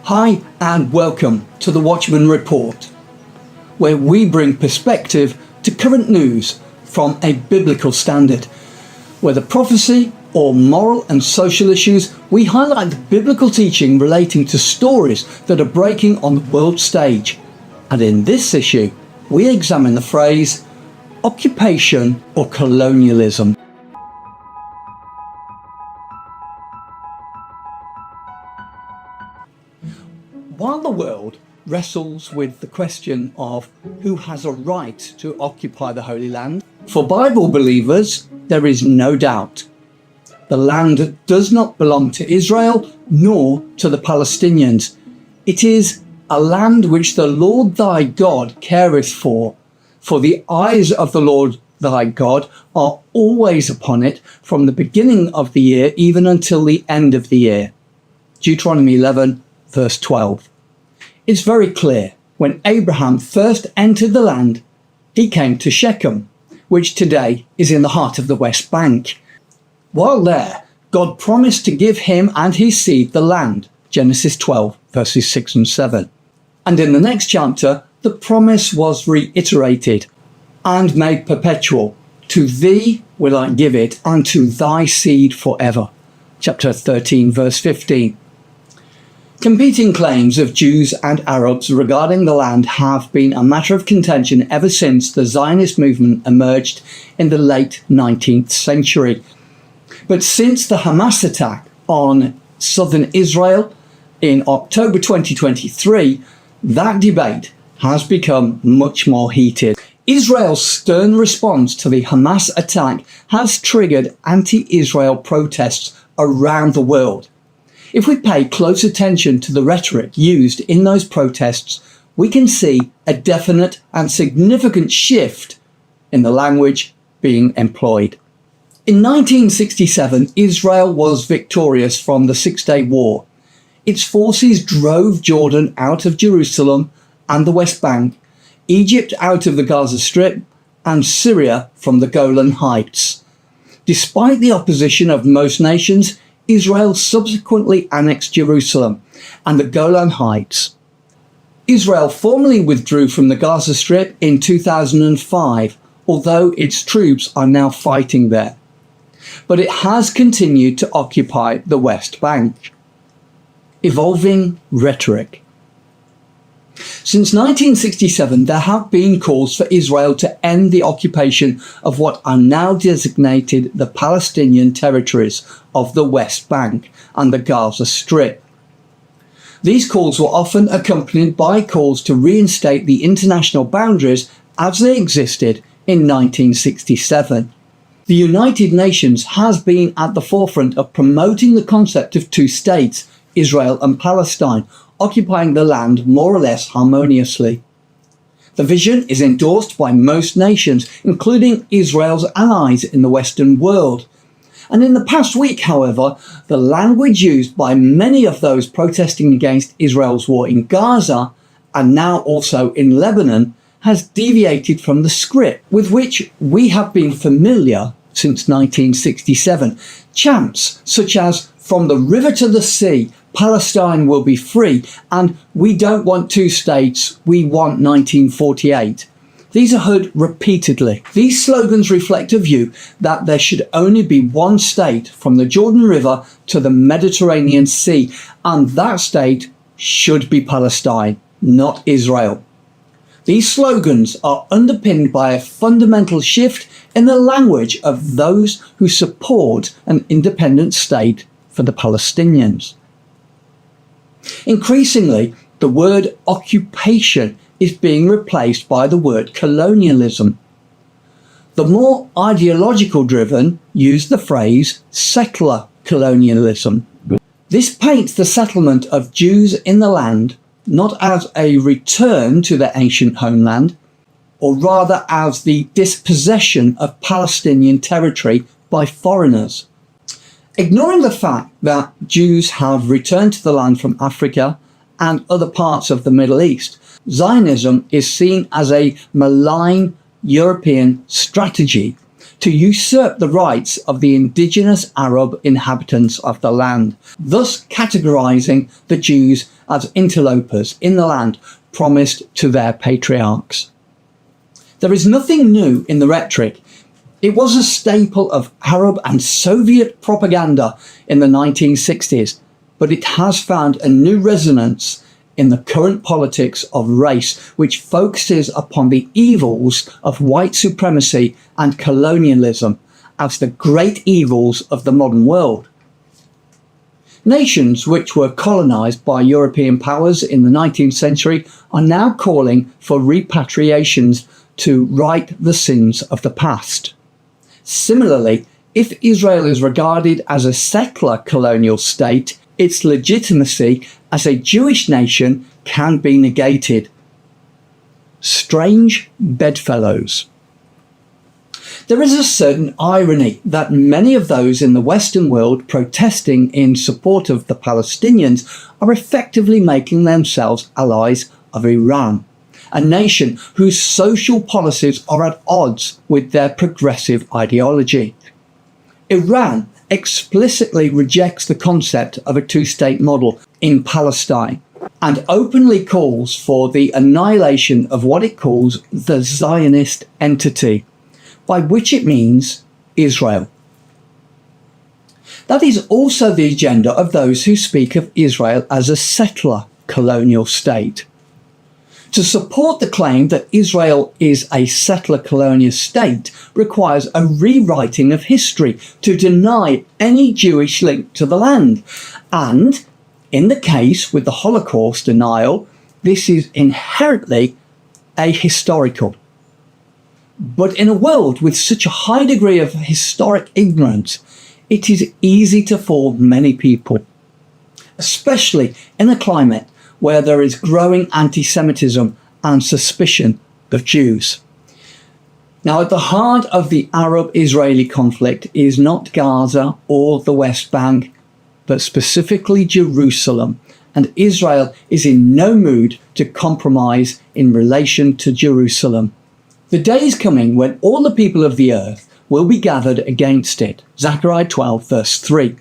Hi and welcome to the Watchman Report, where we bring perspective to current news from a biblical standard. Whether prophecy or moral and social issues, we highlight the biblical teaching relating to stories that are breaking on the world stage. And in this issue, we examine the phrase occupation or colonialism. While the world wrestles with the question of who has a right to occupy the Holy Land, for Bible believers, there is no doubt. The land does not belong to Israel nor to the Palestinians. It is a land which the Lord thy God careth for the eyes of the Lord thy God are always upon it from the beginning of the year even until the end of the year. Deuteronomy 11, verse 12. It's very clear. When Abraham first entered the land, he came to Shechem, which today is in the heart of the West Bank. While there, God promised to give him and his seed the land, Genesis 12, verses 6 and 7. And in the next chapter, the promise was reiterated and made perpetual. To thee will I give it, and to thy seed forever. Chapter 13, verse 15. Competing claims of Jews and Arabs regarding the land have been a matter of contention ever since the Zionist movement emerged in the late 19th century. But since the Hamas attack on southern Israel in October 2023, that debate has become much more heated. Israel's stern response to the Hamas attack has triggered anti-Israel protests around the world. If we pay close attention to the rhetoric used in those protests, we can see a definite and significant shift in the language being employed. In 1967, Israel was victorious from the Six-Day War. Its forces drove Jordan out of Jerusalem and the West Bank, Egypt out of the Gaza Strip, and Syria from the Golan Heights. Despite the opposition of most nations, Israel subsequently annexed Jerusalem and the Golan Heights. Israel formally withdrew from the Gaza Strip in 2005, although its troops are now fighting there. But it has continued to occupy the West Bank. Evolving rhetoric. Since 1967, there have been calls for Israel to end the occupation of what are now designated the Palestinian territories of the West Bank and the Gaza Strip. These calls were often accompanied by calls to reinstate the international boundaries as they existed in 1967. The United Nations has been at the forefront of promoting the concept of two states, Israel and Palestine, occupying the land more or less harmoniously. The vision is endorsed by most nations, including Israel's allies in the Western world. And in the past week, however, the language used by many of those protesting against Israel's war in Gaza, and now also in Lebanon, has deviated from the script with which we have been familiar since 1967. Chants such as "From the river to the sea, Palestine will be free," and "We don't want two states, we want 1948." These are heard repeatedly. These slogans reflect a view that there should only be one state from the Jordan River to the Mediterranean Sea, and that state should be Palestine, not Israel. These slogans are underpinned by a fundamental shift in the language of those who support an independent state for the Palestinians. Increasingly, the word occupation is being replaced by the word colonialism. The more ideological driven use the phrase settler colonialism. This paints the settlement of Jews in the land not as a return to their ancient homeland, or rather as the dispossession of Palestinian territory by foreigners. Ignoring the fact that Jews have returned to the land from Africa and other parts of the Middle East, Zionism is seen as a malign European strategy to usurp the rights of the indigenous Arab inhabitants of the land, thus categorizing the Jews as interlopers in the land promised to their patriarchs. There is nothing new in the rhetoric. It was a staple of Arab and Soviet propaganda in the 1960s, but it has found a new resonance in the current politics of race, which focuses upon the evils of white supremacy and colonialism as the great evils of the modern world. Nations which were colonized by European powers in the 19th century are now calling for repatriations to right the sins of the past. Similarly, if Israel is regarded as a settler colonial state, its legitimacy as a Jewish nation can be negated. Strange bedfellows. There is a certain irony that many of those in the Western world protesting in support of the Palestinians are effectively making themselves allies of Iran, a nation whose social policies are at odds with their progressive ideology. Iran explicitly rejects the concept of a two-state model in Palestine and openly calls for the annihilation of what it calls the Zionist entity, by which it means Israel. That is also the agenda of those who speak of Israel as a settler colonial state. To support the claim that Israel is a settler colonial state requires a rewriting of history to deny any Jewish link to the land. And in the case with the Holocaust denial, this is inherently ahistorical. But in a world with such a high degree of historic ignorance, it is easy to fool many people, especially in a climate where there is growing anti-Semitism and suspicion of Jews. Now, at the heart of the Arab-Israeli conflict is not Gaza or the West Bank, but specifically Jerusalem, and Israel is in no mood to compromise in relation to Jerusalem. The day is coming when all the people of the earth will be gathered against it. Zechariah 12, verse 3.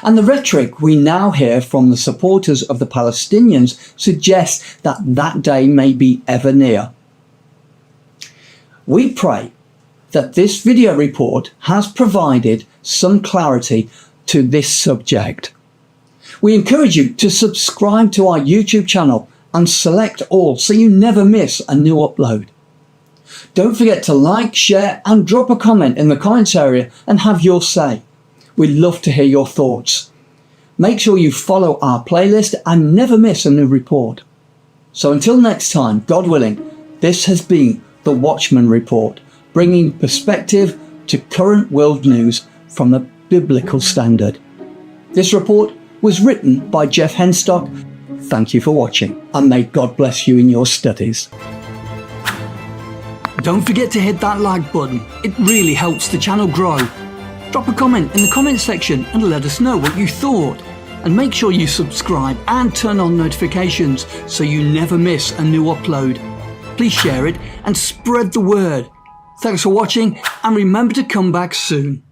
And the rhetoric we now hear from the supporters of the Palestinians suggests that that day may be ever near. We pray that this video report has provided some clarity to this subject. We encourage you to subscribe to our YouTube channel and select all so you never miss a new upload. Don't forget to like, share and drop a comment in the comments area and have your say. We'd love to hear your thoughts. Make sure you follow our playlist and never miss a new report. So until next time, God willing, this has been the Watchman Report, bringing perspective to current world news from a biblical standard. This report was written by Geoff. Thank you for watching, and may God bless you in your studies. Don't forget to hit that like button. It really helps the channel grow. Drop a comment in the comments section and let us know what you thought. And make sure you subscribe and turn on notifications so you never miss a new upload. Please share it and spread the word. Thanks for watching, and remember to come back soon.